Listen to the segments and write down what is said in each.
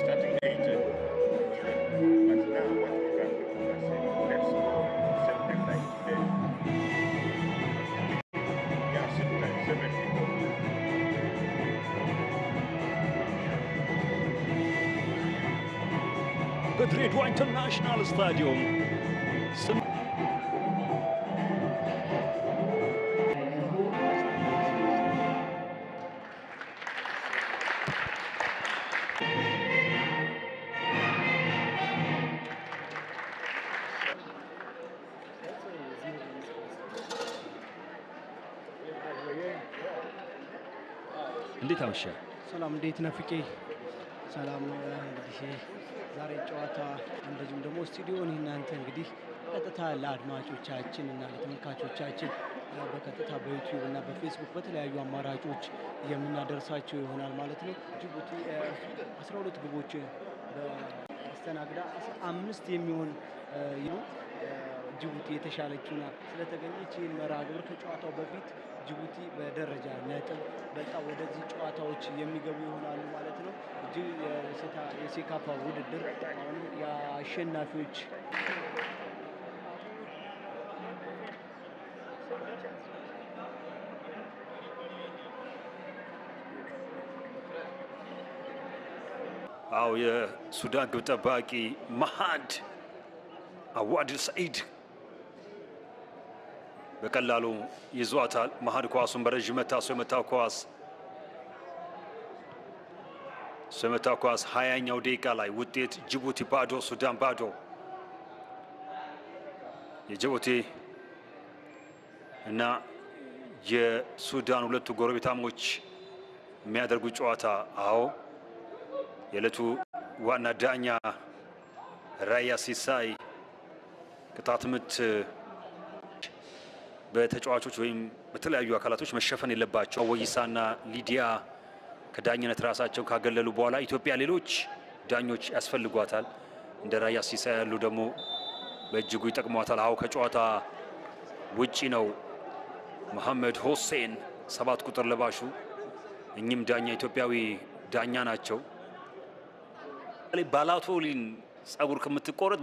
starting 8, but now what Uganda are saying, let's send them like today. Yeah, 7 people. በድሬዳዋ ኢንተርናሽናል ስታዲየም እንዴት አመሸ? ሰላም እንዴት ነህ ፍቄ? ሰላም ነው። እንግዲህ ዛሬ ጨዋታ እንደዚሁም ደግሞ ስቱዲዮን እናንተ እንግዲህ ቀጥታ ለአድማጮቻችን እና ለተመልካቾቻችን በቀጥታ በዩቲዩብ እና በፌስቡክ በተለያዩ አማራጮች የምናደርሳቸው ይሆናል ማለት ነው። ጅቡቲ 12 ግቦች አስተናግዳ 15 የሚሆን ጅቡቲ የተሻለችውና ስለተገኘች ይህን መርሃ ግብር ከጨዋታው በፊት ጅቡቲ በደረጃ ነጥብ በቃ ወደዚህ ጨዋታዎች የሚገቡ ይሆናሉ ማለት ነው። እጅግ የሴካፋ ውድድር አሁን የአሸናፊዎች አው የሱዳን ግብ ጠባቂ መሐድ አዋድ ሰዒድ በቀላሉ ይዟታል። መሐድ ኳሱን በረጅም መታው የመታው ኳስ 20ኛው ደቂቃ ላይ ውጤት ጅቡቲ ባዶ ሱዳን ባዶ። የጅቡቲ እና የሱዳን ሁለቱ ጎረቤታሞች የሚያደርጉ ጨዋታ አዎ የዕለቱ ዋና ዳኛ ራያ ሲሳይ ቅጣት ምት በተጫዋቾች ወይም በተለያዩ አካላቶች መሸፈን የለባቸው። ወይሳና ሊዲያ ከዳኝነት ራሳቸውን ካገለሉ በኋላ ኢትዮጵያ ሌሎች ዳኞች ያስፈልጓታል። እንደ ራያ ሲሳይ ያሉ ደግሞ በእጅጉ ይጠቅሟታል። አው ከጨዋታ ውጪ ነው መሐመድ ሁሴን 7 ቁጥር ለባሹ። እኚህም ዳኛ ኢትዮጵያዊ ዳኛ ናቸው። ባላቶሊን ጸጉር ከምትቆረጥ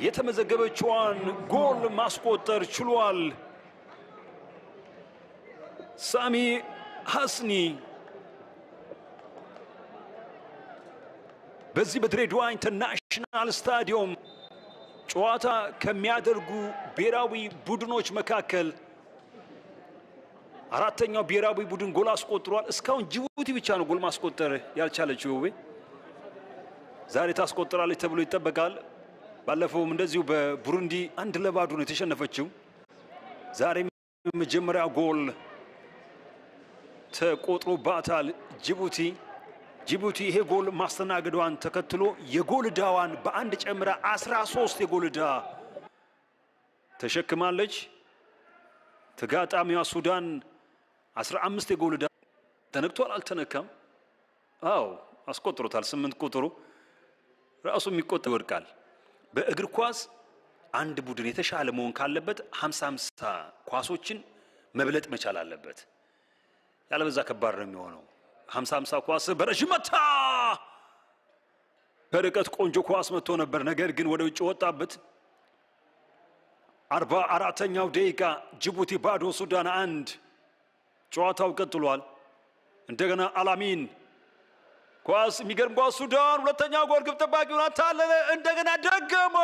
የተመዘገበችዋን ጎል ማስቆጠር ችሏል። ሳሚ ሐስኒ በዚህ በድሬዳዋ ኢንተርናሽናል ስታዲየም ጨዋታ ከሚያደርጉ ብሔራዊ ቡድኖች መካከል አራተኛው ብሔራዊ ቡድን ጎል አስቆጥሯል። እስካሁን ጅቡቲ ብቻ ነው ጎል ማስቆጠር ያልቻለችው። ዛሬ ታስቆጥራለች ተብሎ ይጠበቃል። ባለፈውም እንደዚሁ በቡሩንዲ 1-2 ነው የተሸነፈችው። ዛሬም የመጀመሪያ ጎል ተቆጥሮባታል ጅቡቲ ይሄ ጎል ማስተናገዷን ተከትሎ የጎል ዕዳዋን በአንድ ጨምራ 13 የጎል ዕዳ ተሸክማለች። ተጋጣሚዋ ሱዳን 15 የጎል ዕዳ ተነክቷል። አልተነካም። አዎ አስቆጥሮታል። 8 ቁጥሩ ራሱ የሚቆጠር ይወድቃል። በእግር ኳስ አንድ ቡድን የተሻለ መሆን ካለበት 50-50 ኳሶችን መብለጥ መቻል አለበት። ያለበዛ ከባድ ነው የሚሆነው። 50-50 ኳስ በረጅም መታ በርቀት ቆንጆ ኳስ መጥቶ ነበር፣ ነገር ግን ወደ ውጭ ወጣበት። 44ኛው ደቂቃ ጅቡቲ ባዶ ሱዳን 1። ጨዋታው ቀጥሏል። እንደገና አላሚን ኳስ የሚገርም ኳስ ሱዳን ሁለተኛ ጎል ግብ ጠባቂውን አታለለ። እንደገና ደገመ።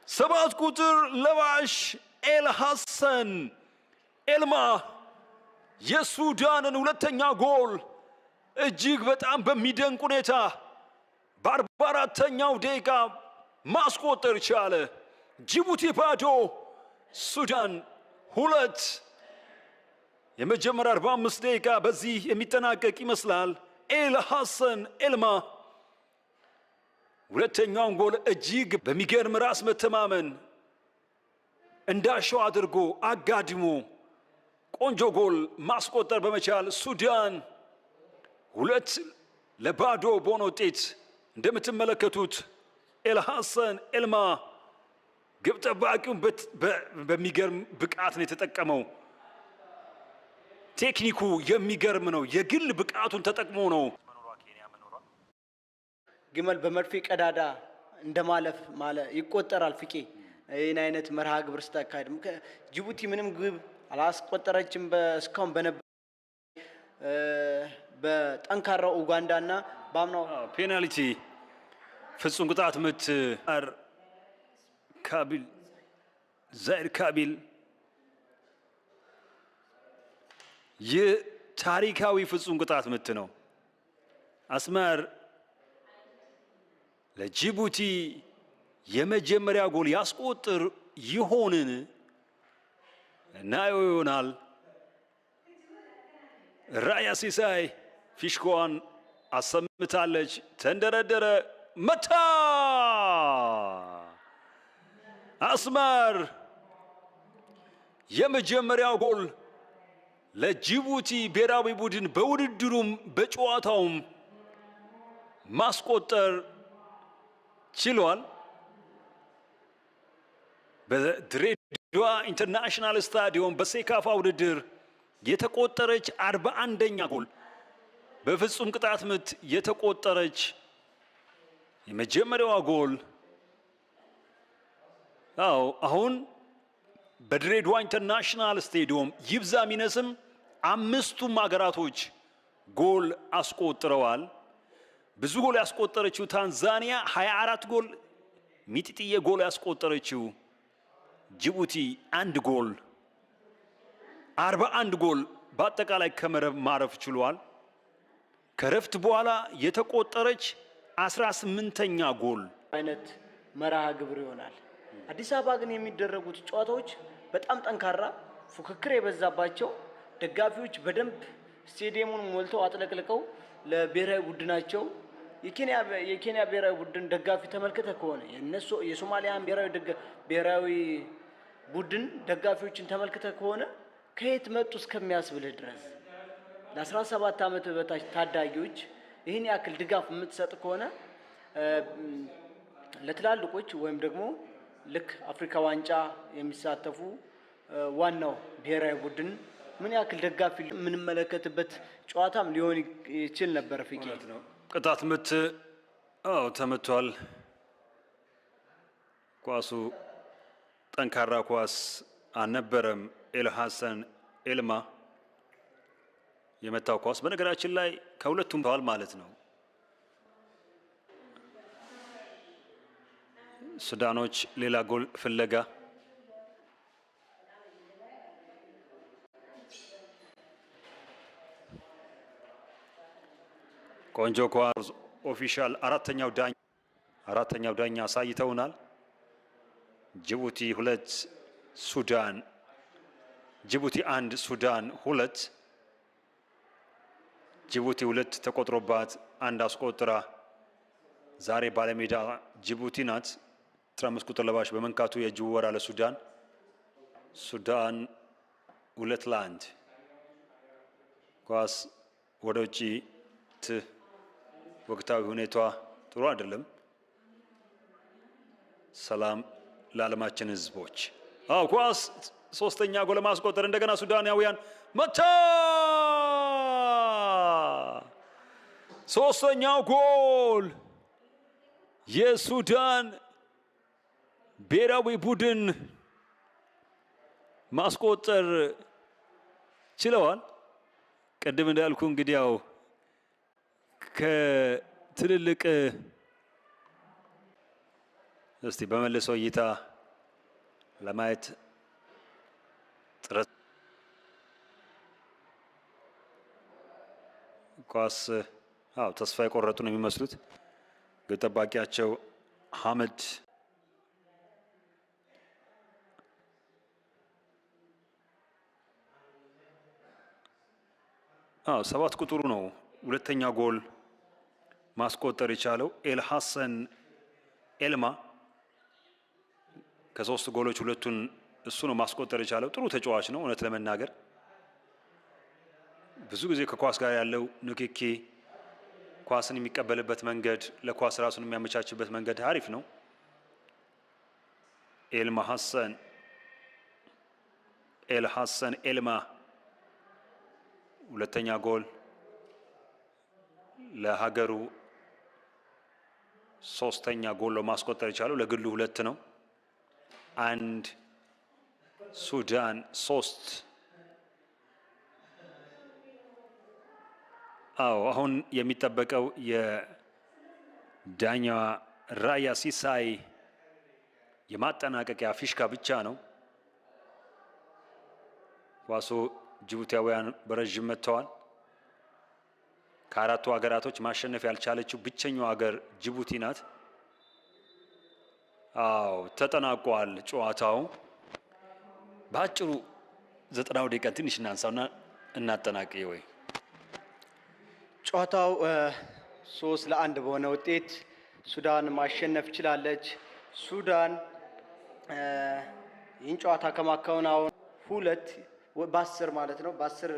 7 ቁጥር ለባሽ ኤል ሐሰን ኤልማ የሱዳንን ሁለተኛ ጎል እጅግ በጣም በሚደንቅ ሁኔታ በ44ኛው ደቂቃ ማስቆጠር ቻለ። ጅቡቲ ባዶ ሱዳን 2። የመጀመሪያ 45 ደቂቃ በዚህ የሚጠናቀቅ ይመስላል። ኤል ሐሰን ኤልማ ሁለተኛውን ጎል እጅግ በሚገርም ራስ መተማመን እንዳሻው አድርጎ አጋድሞ ቆንጆ ጎል ማስቆጠር በመቻል ሱዳን 2-0 በሆነ ውጤት እንደምትመለከቱት ኤል ሐሰን ኤልማ ግብ ጠባቂውን በሚገርም ብቃት ነው የተጠቀመው። ቴክኒኩ የሚገርም ነው። የግል ብቃቱን ተጠቅሞ ነው። ግመል በመርፌ ቀዳዳ እንደማለፍ ይቆጠራል። ፍቄ ይህን አይነት መርሃ ግብር ስታካሄድ ጅቡቲ ምንም ግብ አላስቆጠረችም። እስካሁን በጠንካራው ኡጋንዳና በአምናው ፔናልቲ ፍጹም ቅጣት ምት ካቢል ዛይር ካቢል ይህ ታሪካዊ ፍጹም ቅጣት ምት ነው። አስማር ለጅቡቲ የመጀመሪያ ጎል ያስቆጥር ይሆንን? እናየው ይሆናል። ራያ ሲሳይ ፊሽኮዋን አሰምታለች። ተንደረደረ፣ መታ። አስማር የመጀመሪያው ጎል ለጅቡቲ ብሔራዊ ቡድን በውድድሩም በጨዋታውም ማስቆጠር ችሏል። በድሬዳዋ ኢንተርናሽናል ስታዲየም በሴካፋ ውድድር የተቆጠረች 41ኛ ጎል በፍጹም ቅጣት ምት የተቆጠረች የመጀመሪያዋ ጎል። አሁን በድሬዳዋ ኢንተርናሽናል ስታዲየም ይብዛ ሚነስም አምስቱም ሀገራቶች ጎል አስቆጥረዋል። ብዙ ጎል ያስቆጠረችው ታንዛኒያ 24 ጎል፣ ሚጢጥዬ ጎል ያስቆጠረችው ጅቡቲ 1 ጎል፣ 41 ጎል በአጠቃላይ ከመረብ ማረፍ ችሏል። ከረፍት በኋላ የተቆጠረች 18ኛ ጎል አይነት መርሃ ግብር ይሆናል። አዲስ አበባ ግን የሚደረጉት ጨዋታዎች በጣም ጠንካራ ፉክክር የበዛባቸው፣ ደጋፊዎች በደንብ ስቴዲየሙን ሞልተው አጥለቅልቀው ለብሔራዊ ቡድናቸው የኬንያ ብሔራዊ ቡድን ደጋፊ ተመልክተ ከሆነ የሶማሊያን ብሔራዊ ቡድን ደጋፊዎችን ተመልክተ ከሆነ ከየት መጡ እስከሚያስብልህ ድረስ ለ17 ዓመት በታች ታዳጊዎች ይህን ያክል ድጋፍ የምትሰጥ ከሆነ ለትላልቆች ወይም ደግሞ ልክ አፍሪካ ዋንጫ የሚሳተፉ ዋናው ብሔራዊ ቡድን ምን ያክል ደጋፊ የምንመለከትበት ጨዋታም ሊሆን ይችል ነበር። ፍቄ ቅጣት ምት ተመቷል። ኳሱ ጠንካራ ኳስ አልነበረም። ኤልሐሰን ኤልማ የመታው ኳስ በነገራችን ላይ ከሁለቱም ተዋል ማለት ነው። ሱዳኖች ሌላ ጎል ፍለጋ ቆንጆ ኳስ ኦፊሻል አራተኛው ዳኛ አሳይተውናል። ጅቡቲ 2 ሱዳን 1 ሱዳን 2 ጅቡቲ 2 ተቆጥሮባት 1 አስቆጥራ ዛሬ ባለሜዳ ጅቡቲ ናት። 15 ቁጥር ለባሽ በመንካቱ የእጅ ወራ ለሱዳን 2-1 ኳስ ወደ ውጪ ወቅታዊ ሁኔታ ጥሩ አይደለም። ሰላም ለዓለማችን ህዝቦች። ኳስ ሶስተኛ ጎል ማስቆጠር እንደገና ሱዳናውያን መታ። ሶስተኛው ጎል የሱዳን ብሔራዊ ቡድን ማስቆጠር ችለዋል። ቀደም እንዳልኩ እንግዲህ ያው ከትልልቅ እስቲ በመለሰው እይታ ለማየት ጥረት ኳስ ተስፋ የቆረጡ ነው የሚመስሉት። ግብ ጠባቂያቸው ሐመድ ሰባት ቁጥሩ ነው ሁለተኛ ጎል ማስቆጠር የቻለው ኤልሐሰን ኤልማ። ከ3 ጎሎች 2ቱን እሱ ነው ማስቆጠር የቻለው። ጥሩ ተጫዋች ነው እውነት ለመናገር ብዙ ጊዜ ከኳስ ጋር ያለው ንክኪ፣ ኳስን የሚቀበልበት መንገድ፣ ለኳስ ራሱን የሚያመቻችበት መንገድ አሪፍ ነው። ኤልሐሰን ኤልማ ሁለተኛ ጎል ለሀገሩ ሶስተኛ ጎል ለማስቆጠር የቻለው ለግሉ 2 ነው። 1 ሱዳን 3 አሁን የሚጠበቀው የዳኛዋ ራያ ሲሳይ የማጠናቀቂያ ፊሽካ ብቻ ነው። ኳሱ ጅቡቲያውያን በረጅም መጥተዋል። ከአራቱ ሀገራቶች ማሸነፍ ያልቻለችው ብቸኛው ሀገር ጅቡቲ ናት። ተጠናቋል ጨዋታው። በአጭሩ 90 ደቂቃ ትንሽ እናንሳውና እናጠናቅ። ወይ ጨዋታው 3-1 በሆነ ውጤት ሱዳን ማሸነፍ ችላለች። ሱዳን ይህን ጨዋታ ከማከናወን 2 በ10 ማለት ነው በ10